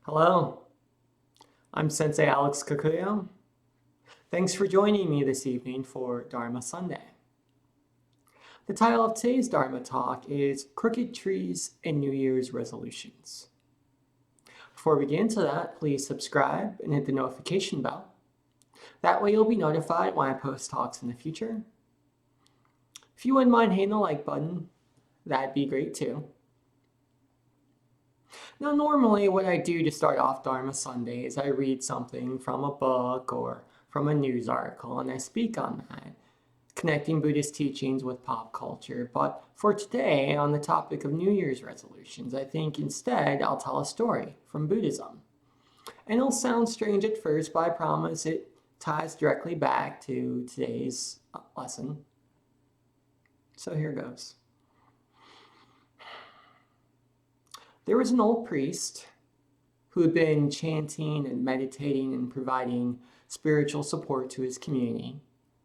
Hello, I'm Sensei Alex Kakuyo. Thanks for joining me this evening for Dharma Sunday. The title of today's Dharma talk is Crooked Trees and New Year's Resolutions. Before we get into that, please subscribe and hit the notification bell. That way you'll be notified when I post talks in the future. If you wouldn't mind hitting the like button, that'd be great too. Now, normally what I do to start off Dharma Sunday is I read something from a book or from a news article and I speak on that, connecting Buddhist teachings with pop culture. But for today, on the topic of New Year's resolutions, I think instead I'll tell a story from Buddhism. And it'll sound strange at first, but I promise it ties directly back to today's lesson. So here goes. There was an old priest who had been chanting and meditating and providing spiritual support to his community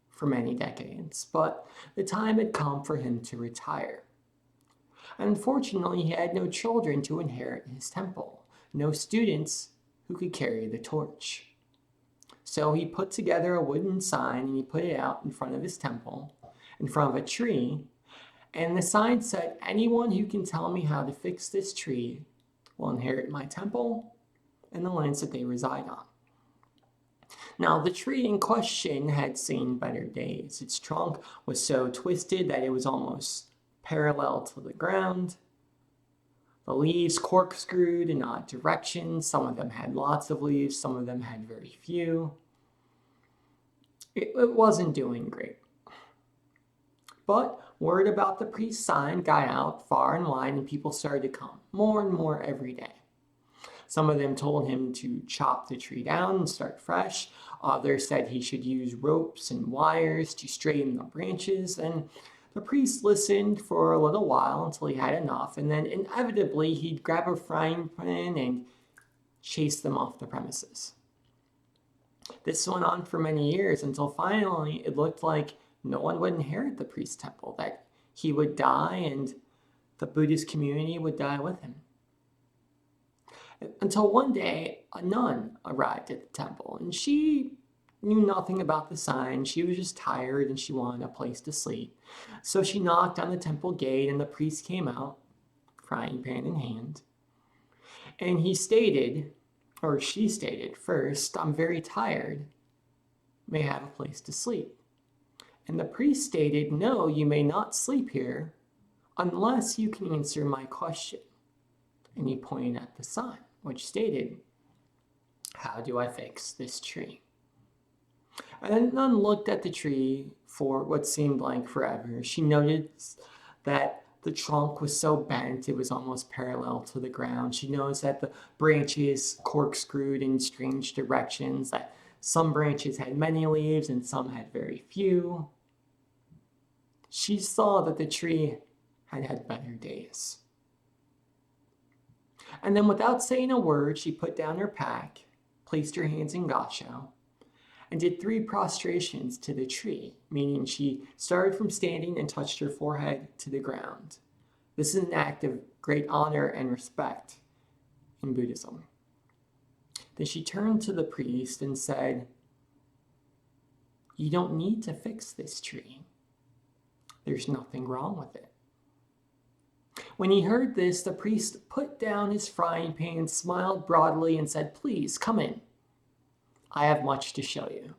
for many decades, but the time had come for him to retire. Unfortunately, he had no children to inherit his temple, no students who could carry the torch. So he put together a wooden sign and he put it out in front of his temple, in front of a tree, and the sign said, "Anyone who can tell me how to fix this tree will inherit my temple and the lands that they reside on." Now, the tree in question had seen better days. Its trunk was so twisted that it was almost parallel to the ground. The leaves corkscrewed in odd directions. Some of them had lots of leaves, some of them had very few. It wasn't doing great. But word about the priest's sign got out far and wide, and people started to come more and more every day. Some of them told him to chop the tree down and start fresh. Others said he should use ropes and wires to straighten the branches. And the priest listened for a little while until he had enough, and then inevitably he'd grab a frying pan and chase them off the premises. This went on for many years until finally it looked like no one would inherit the priest's temple, that he would die and the Buddhist community would die with him. Until one day, a nun arrived at the temple, and she knew nothing about the sign. She was just tired and she wanted a place to sleep. So she knocked on the temple gate, and the priest came out, frying pan in hand. And he stated, or she stated, "First, I'm very tired. May I have a place to sleep?" And the priest stated, "No, you may not sleep here unless you can answer my question." And he pointed at the sign, which stated, "How do I fix this tree?" And then the nun looked at the tree for what seemed like forever. She noticed that the trunk was so bent it was almost parallel to the ground. She noticed that the branches corkscrewed in strange directions, that some branches had many leaves and some had very few. She saw that the tree had had better days. And then without saying a word, she put down her pack, placed her hands in gassho, and did 3 prostrations to the tree, meaning she started from standing and touched her forehead to the ground. This is an act of great honor and respect in Buddhism. Then she turned to the priest and said, "You don't need to fix this tree. There's nothing wrong with it." When he heard this, the priest put down his frying pan, smiled broadly, and said, "Please, come in. I have much to show you."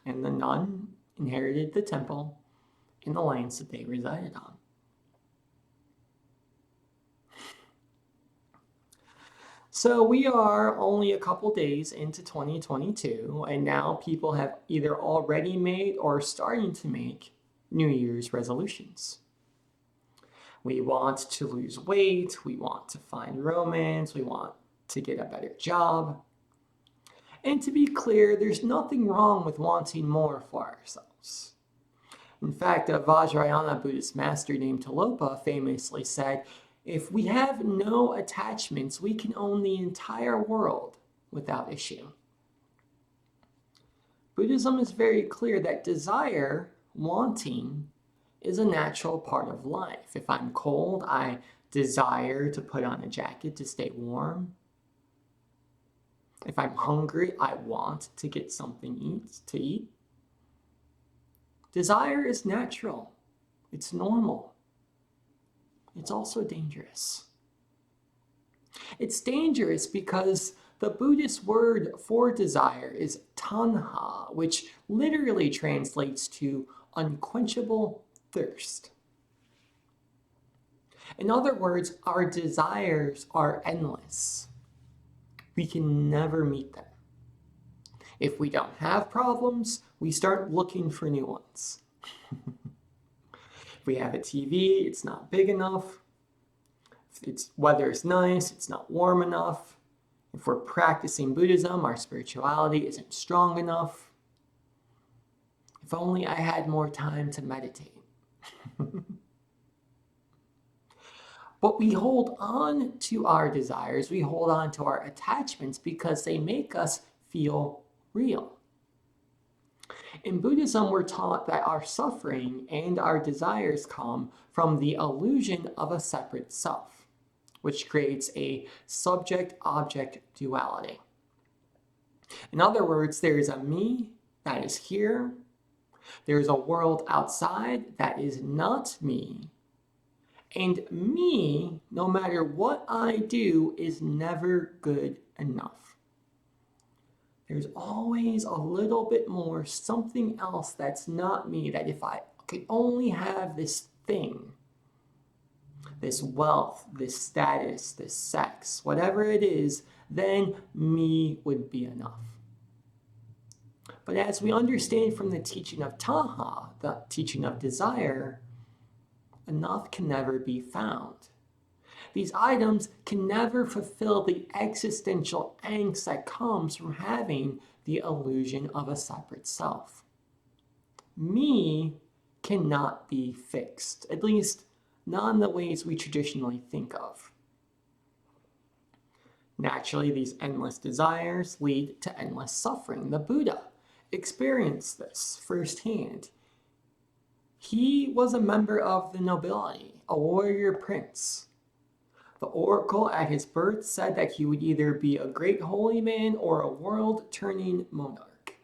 And the nun inherited the temple and the lands that they resided on. So we are only a couple days into 2022, and now people have either already made or are starting to make New Year's resolutions. We want to lose weight, we want to find romance, we want to get a better job. And to be clear, there's nothing wrong with wanting more for ourselves. In fact, a Vajrayana Buddhist master named Talopa famously said, "If we have no attachments, we can own the entire world without issue." Buddhism is very clear that desire, wanting, is a natural part of life. If I'm cold, I desire to put on a jacket to stay warm. If I'm hungry, I want to get something to eat. Desire is natural. It's normal. It's also dangerous. It's dangerous because the Buddhist word for desire is tanha, which literally translates to unquenchable thirst. In other words, our desires are endless. We can never meet them. If we don't have problems, we start looking for new ones. If we have a TV, it's not big enough. If weather's nice, it's not warm enough. If we're practicing Buddhism, our spirituality isn't strong enough. If only I had more time to meditate. But we hold on to our desires, we hold on to our attachments because they make us feel real. In Buddhism, we're taught that our suffering and our desires come from the illusion of a separate self, which creates a subject-object duality. In other words, there is a me that is here, there is a world outside that is not me, and me, no matter what I do, is never good enough. There's always a little bit more, something else that's not me, that if I could only have this thing, this wealth, this status, this sex, whatever it is, then me would be enough. But as we understand from the teaching of Taha, the teaching of desire, enough can never be found. These items can never fulfill the existential angst that comes from having the illusion of a separate self. Me cannot be fixed, at least not in the ways we traditionally think of. Naturally, these endless desires lead to endless suffering. The Buddha experienced this firsthand. He was a member of the nobility, a warrior prince. The oracle at his birth said that he would either be a great holy man or a world-turning monarch.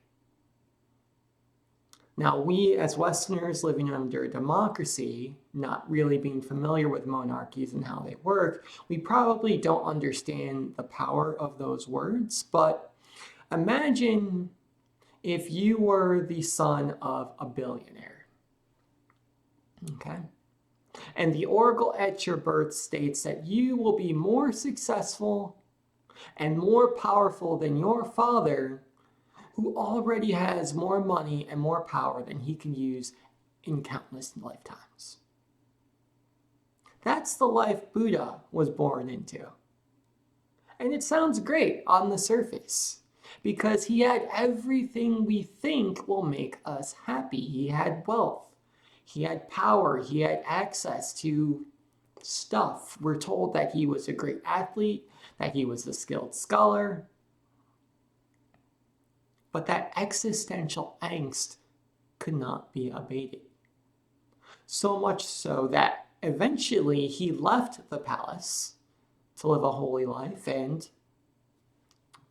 Now, we as Westerners living under a democracy, not really being familiar with monarchies and how they work, we probably don't understand the power of those words, but imagine if you were the son of a billionaire. Okay? And the oracle at your birth states that you will be more successful and more powerful than your father, who already has more money and more power than he can use in countless lifetimes. That's the life Buddha was born into. And it sounds great on the surface, because he had everything we think will make us happy. He had wealth. He had power, he had access to stuff. We're told that he was a great athlete, that he was a skilled scholar. But that existential angst could not be abated. So much so that eventually he left the palace to live a holy life, and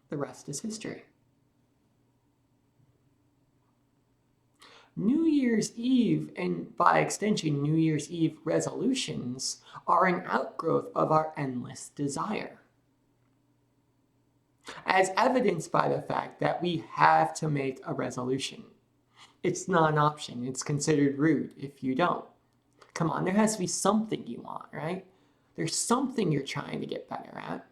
the rest is history. New Year's Eve, and by extension, New Year's Eve resolutions, are an outgrowth of our endless desire. As evidenced by the fact that we have to make a resolution. It's not an option. It's considered rude if you don't. Come on, there has to be something you want, right? There's something you're trying to get better at.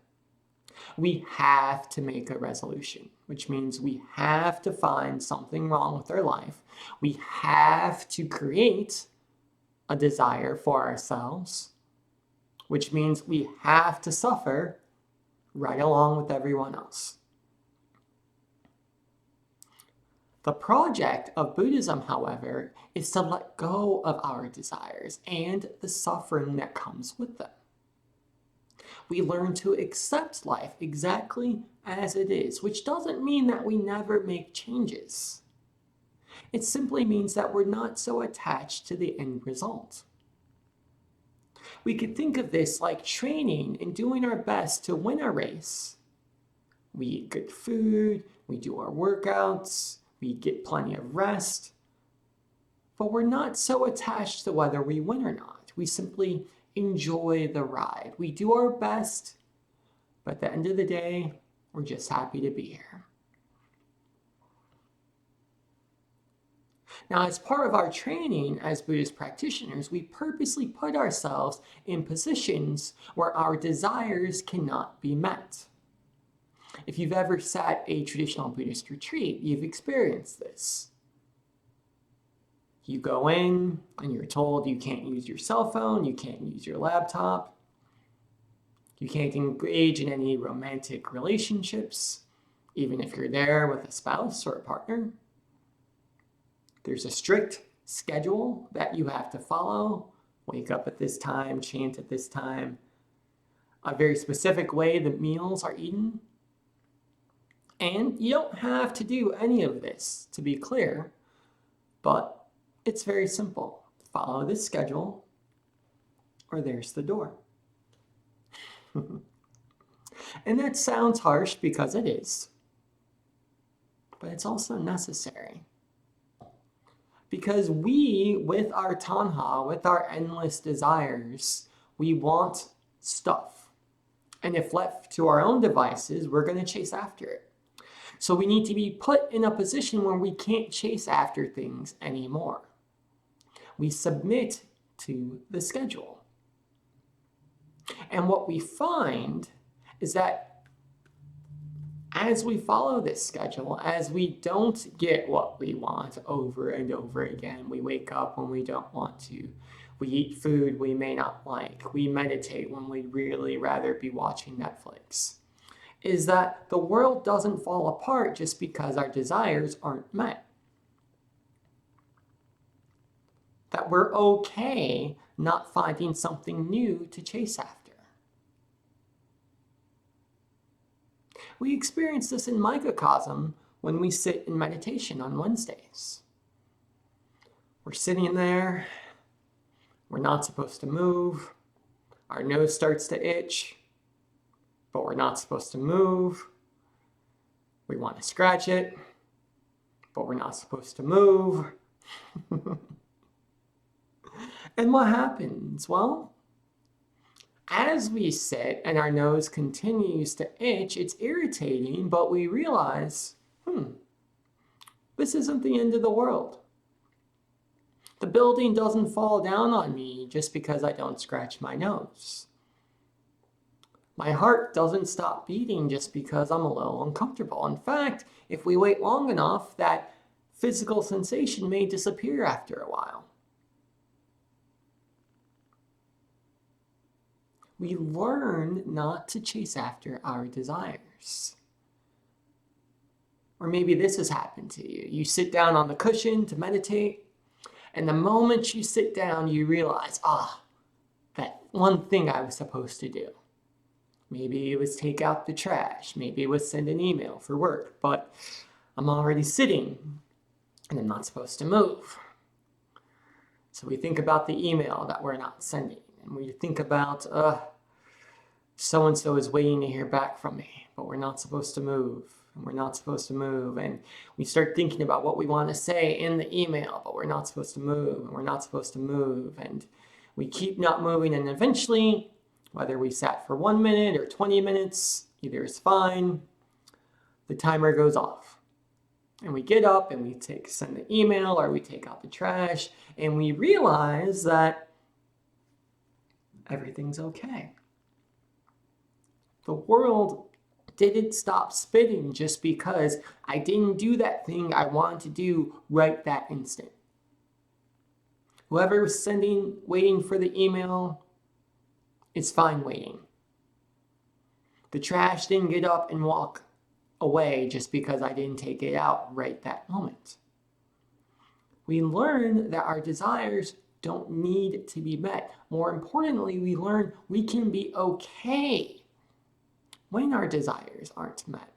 We have to make a resolution, which means we have to find something wrong with our life. We have to create a desire for ourselves, which means we have to suffer right along with everyone else. The project of Buddhism, however, is to let go of our desires and the suffering that comes with them. We learn to accept life exactly as it is, which doesn't mean that we never make changes. It simply means that we're not so attached to the end result. We could think of this like training and doing our best to win a race We eat good food, we do our workouts, we get plenty of rest, but we're not so attached to whether we win or not. We simply enjoy the ride. We do our best, but at the end of the day, we're just happy to be here. Now, as part of our training as Buddhist practitioners, we purposely put ourselves in positions where our desires cannot be met. If you've ever sat a traditional Buddhist retreat, you've experienced this. You go in and you're told you can't use your cell phone, you can't use your laptop, you can't engage in any romantic relationships, even if you're there with a spouse or a partner. There's a strict schedule that you have to follow. Wake up at this time, chant at this time. A very specific way the meals are eaten. And you don't have to do any of this, to be clear, but it's very simple. Follow this schedule, or there's the door. And that sounds harsh because it is, but it's also necessary. Because we, with our tanha, with our endless desires, we want stuff. And if left to our own devices, we're going to chase after it. So we need to be put in a position where we can't chase after things anymore. We submit to the schedule. And what we find is that as we follow this schedule, as we don't get what we want over and over again, we wake up when we don't want to, we eat food we may not like, we meditate when we'd really rather be watching Netflix, is that the world doesn't fall apart just because our desires aren't met. That we're okay not finding something new to chase after. We experience this in microcosm when we sit in meditation on Wednesdays. We're sitting there, we're not supposed to move, our nose starts to itch, but we're not supposed to move. We want to scratch it, but we're not supposed to move. And what happens? Well, as we sit and our nose continues to itch, it's irritating, but we realize, this isn't the end of the world. The building doesn't fall down on me just because I don't scratch my nose. My heart doesn't stop beating just because I'm a little uncomfortable. In fact, if we wait long enough, that physical sensation may disappear after a while. We learn not to chase after our desires. Or maybe this has happened to you. You sit down on the cushion to meditate, and the moment you sit down, you realize, that one thing I was supposed to do. Maybe it was take out the trash. Maybe it was send an email for work, but I'm already sitting and I'm not supposed to move. So we think about the email that we're not sending. And we think about, so-and-so is waiting to hear back from me, but we're not supposed to move, and we're not supposed to move. And we start thinking about what we want to say in the email, but we're not supposed to move, and we're not supposed to move. And we keep not moving, and eventually, whether we sat for 1 minute or 20 minutes, either is fine, the timer goes off. And we get up and we send the email, or we take out the trash, and we realize that everything's okay. The world didn't stop spinning just because I didn't do that thing I wanted to do right that instant. Whoever was waiting for the email, it's fine waiting. The trash didn't get up and walk away just because I didn't take it out right that moment. We learn that our desires don't need to be met. More importantly, we learn we can be okay when our desires aren't met.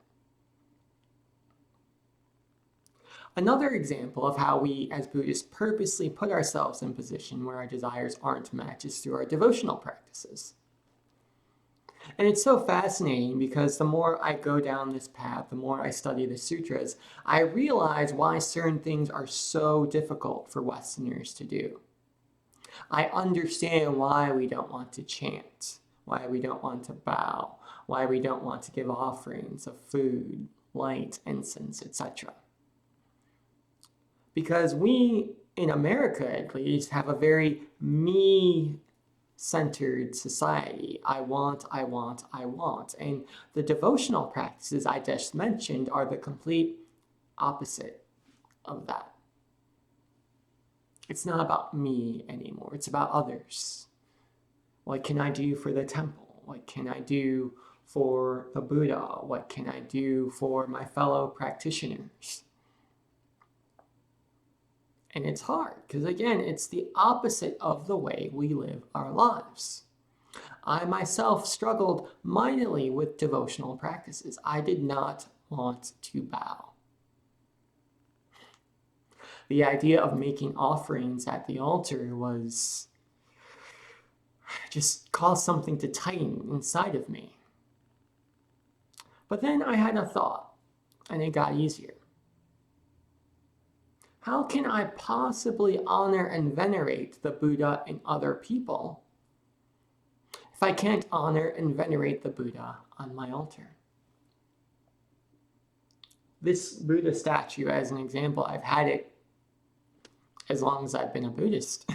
Another example of how we as Buddhists purposely put ourselves in a position where our desires aren't met is through our devotional practices. And it's so fascinating because the more I go down this path, the more I study the sutras, I realize why certain things are so difficult for Westerners to do. I understand why we don't want to chant, why we don't want to bow, why we don't want to give offerings of food, light, incense, etc. Because we, in America at least, have a very me-centered society. I want, I want, I want. And the devotional practices I just mentioned are the complete opposite of that. It's not about me anymore. It's about others. What can I do for the temple? What can I do for the Buddha? What can I do for my fellow practitioners? And it's hard because, again, it's the opposite of the way we live our lives. I myself struggled mightily with devotional practices. I did not want to bow. The idea of making offerings at the altar was just caused something to tighten inside of me. But then I had a thought, and it got easier. How can I possibly honor and venerate the Buddha and other people if I can't honor and venerate the Buddha on my altar? This Buddha statue, as an example, I've had it as long as I've been a Buddhist.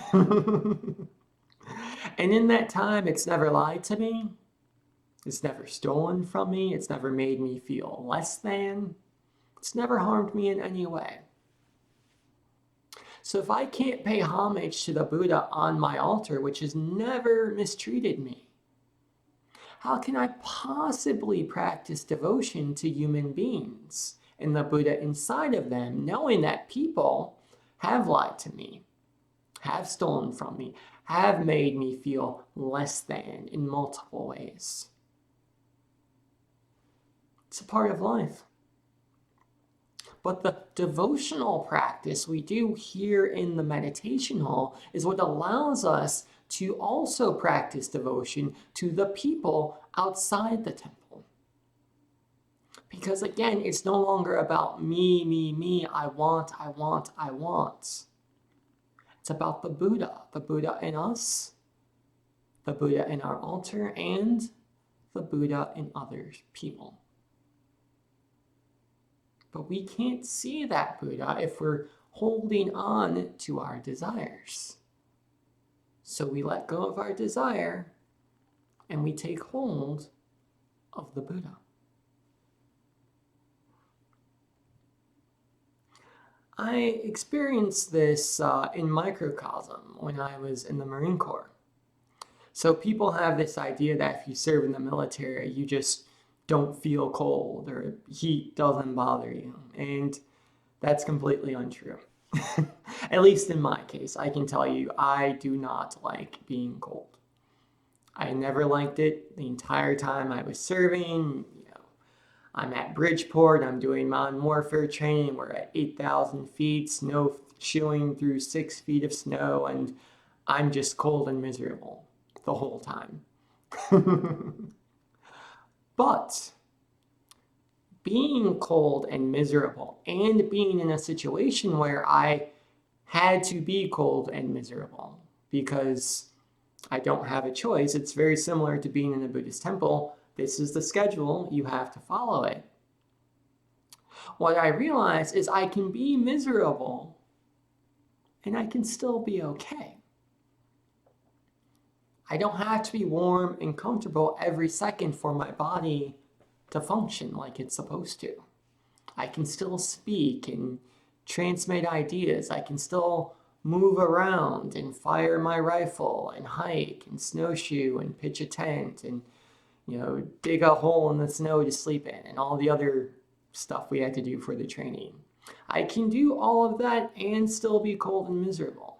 And in that time, it's never lied to me. It's never stolen from me. It's never made me feel less than. It's never harmed me in any way. So if I can't pay homage to the Buddha on my altar, which has never mistreated me, how can I possibly practice devotion to human beings and the Buddha inside of them, knowing that people have lied to me, have stolen from me, have made me feel less than in multiple ways? It's a part of life. But the devotional practice we do here in the meditation hall is what allows us to also practice devotion to the people outside the temple. Because again, it's no longer about me, I want, I want, I want. It's about the Buddha in us, the Buddha in our altar, and the Buddha in other people. But we can't see that Buddha if we're holding on to our desires. So we let go of our desire and we take hold of the Buddha. I experienced this in microcosm when I was in the Marine Corps. So people have this idea that if you serve in the military, you just don't feel cold or heat doesn't bother you. And that's completely untrue. At least in my case, I can tell you I do not like being cold. I never liked it the entire time I was serving. I'm at Bridgeport, I'm doing mountain warfare training, we're at 8,000 feet, snow chilling through 6 feet of snow, and I'm just cold and miserable the whole time. But being cold and miserable and being in a situation where I had to be cold and miserable because I don't have a choice, it's very similar to being in a Buddhist temple. This is the schedule, you have to follow it. What I realize is I can be miserable and I can still be okay. I don't have to be warm and comfortable every second for my body to function like it's supposed to. I can still speak and transmit ideas. I can still move around and fire my rifle and hike and snowshoe and pitch a tent and dig a hole in the snow to sleep in and all the other stuff we had to do for the training. I can do all of that and still be cold and miserable.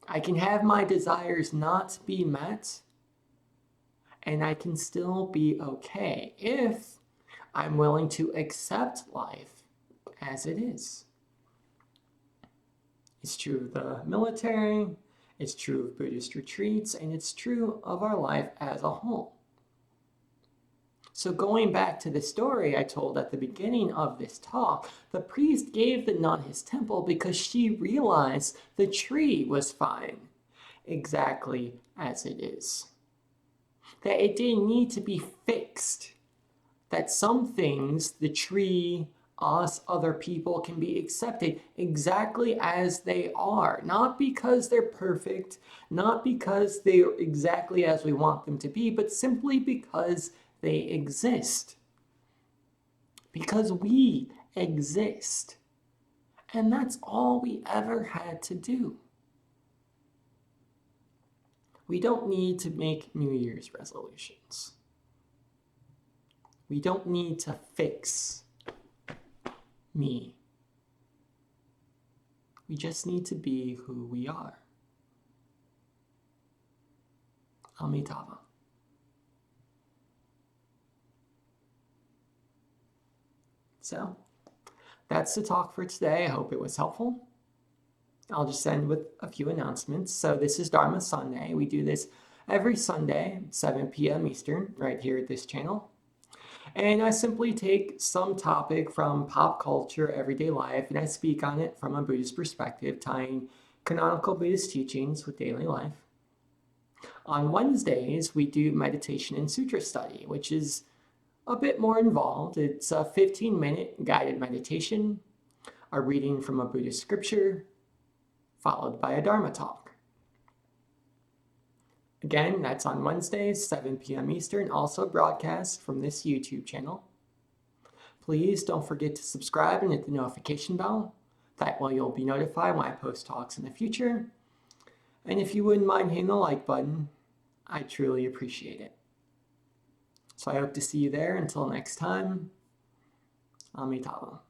I can have my desires not be met, and I can still be okay if I'm willing to accept life as it is. It's true of the military, It's true of Buddhist retreats, and it's true of our life as a whole. So going back to the story I told at the beginning of this talk, the priest gave the nun his temple because she realized the tree was fine, exactly as it is. That it didn't need to be fixed. That some things, the tree, us, other people, can be accepted exactly as they are. Not because they're perfect, not because they're exactly as we want them to be, but simply because they exist. Because we exist. And that's all we ever had to do. We don't need to make New Year's resolutions. We don't need to fix me. We just need to be who we are. Amitabha. So, that's the talk for today. I hope it was helpful. I'll just end with a few announcements. So this is Dharma Sunday. We do this every Sunday, 7 p.m. Eastern, right here at this channel. And I simply take some topic from pop culture, everyday life, and I speak on it from a Buddhist perspective, tying canonical Buddhist teachings with daily life. On Wednesdays, we do meditation and sutra study, which is a bit more involved. It's a 15-minute guided meditation, a reading from a Buddhist scripture, followed by a Dharma talk. Again, that's on Wednesdays, 7 p.m. Eastern, also broadcast from this YouTube channel. Please don't forget to subscribe and hit the notification bell. That way you'll be notified when I post talks in the future. And if you wouldn't mind hitting the like button, I truly appreciate it. So I hope to see you there. Until next time, Amitabha.